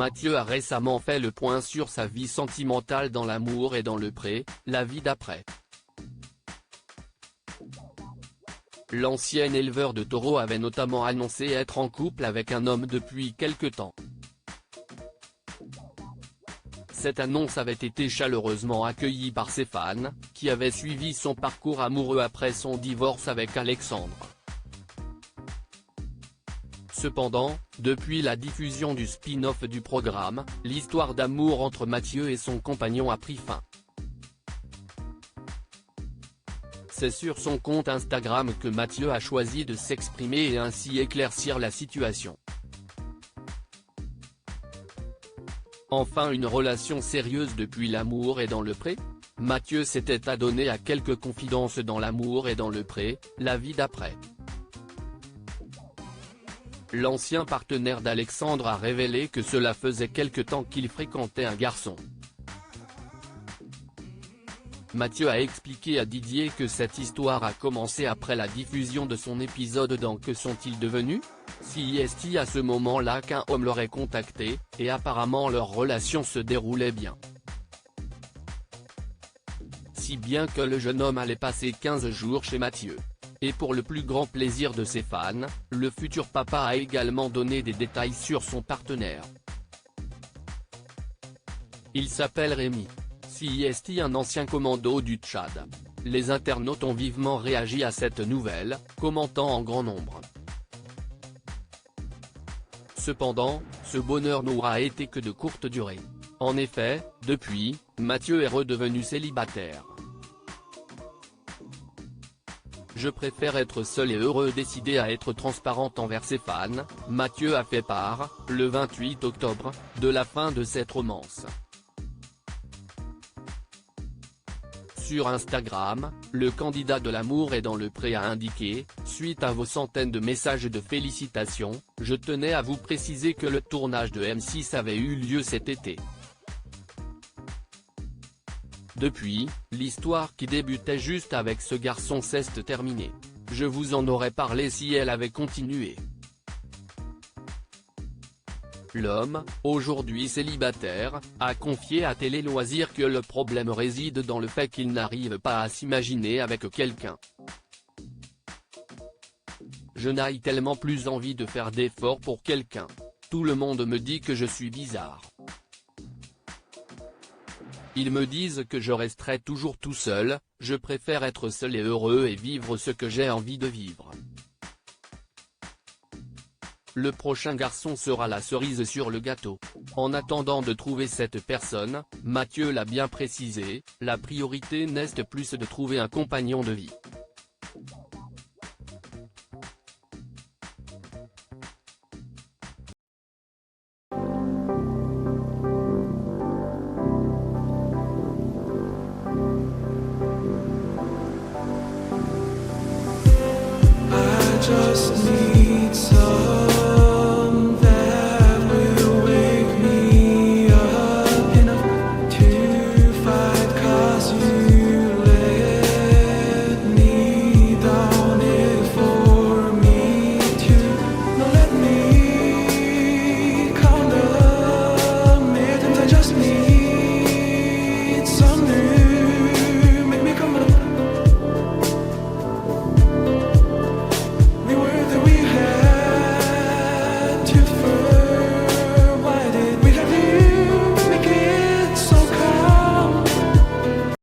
Mathieu a récemment fait le point sur sa vie sentimentale dans l'amour et dans le pré, la vie d'après. L'ancien éleveur de taureaux avait notamment annoncé être en couple avec un homme depuis quelque temps. Cette annonce avait été chaleureusement accueillie par ses fans, qui avaient suivi son parcours amoureux après son divorce avec Alexandre. Cependant, depuis la diffusion du spin-off du programme, l'histoire d'amour entre Mathieu et son compagnon a pris fin. C'est sur son compte Instagram que Mathieu a choisi de s'exprimer et ainsi éclaircir la situation. Enfin, une relation sérieuse depuis l'amour et dans le pré ? Mathieu s'était adonné à quelques confidences dans l'amour et dans le pré, la vie d'après. L'ancien partenaire d'Alexandre a révélé que cela faisait quelque temps qu'il fréquentait un garçon. Mathieu a expliqué à Didier que cette histoire a commencé après la diffusion de son épisode dans Que sont-ils devenus ? C'est à ce moment-là qu'un homme l'aurait contacté, et apparemment leur relation se déroulait bien. Si bien que le jeune homme allait passer 15 jours chez Mathieu. Et pour le plus grand plaisir de ses fans, le futur papa a également donné des détails sur son partenaire. Il s'appelle Rémi. C'est un ancien commando du Tchad. Les internautes ont vivement réagi à cette nouvelle, commentant en grand nombre. Cependant, ce bonheur n'aura été que de courte durée. En effet, depuis, Mathieu est redevenu célibataire. Je préfère être seul et heureux. Décidé à être transparente envers ses fans, Mathieu a fait part, le 28 octobre, de la fin de cette romance. Sur Instagram, le candidat de l'amour et dans le pré a indiqué, suite à vos centaines de messages de félicitations, je tenais à vous préciser que le tournage de M6 avait eu lieu cet été. Depuis, l'histoire qui débutait juste avec ce garçon s'est terminée. Je vous en aurais parlé si elle avait continué. L'homme, aujourd'hui célibataire, a confié à Télé Loisirs que le problème réside dans le fait qu'il n'arrive pas à s'imaginer avec quelqu'un. Je n'ai tellement plus envie de faire d'efforts pour quelqu'un. Tout le monde me dit que je suis bizarre. Ils me disent que je resterai toujours tout seul, je préfère être seul et heureux et vivre ce que j'ai envie de vivre. Le prochain garçon sera la cerise sur le gâteau. En attendant de trouver cette personne, Mathieu l'a bien précisé, la priorité n'est plus de trouver un compagnon de vie. I just need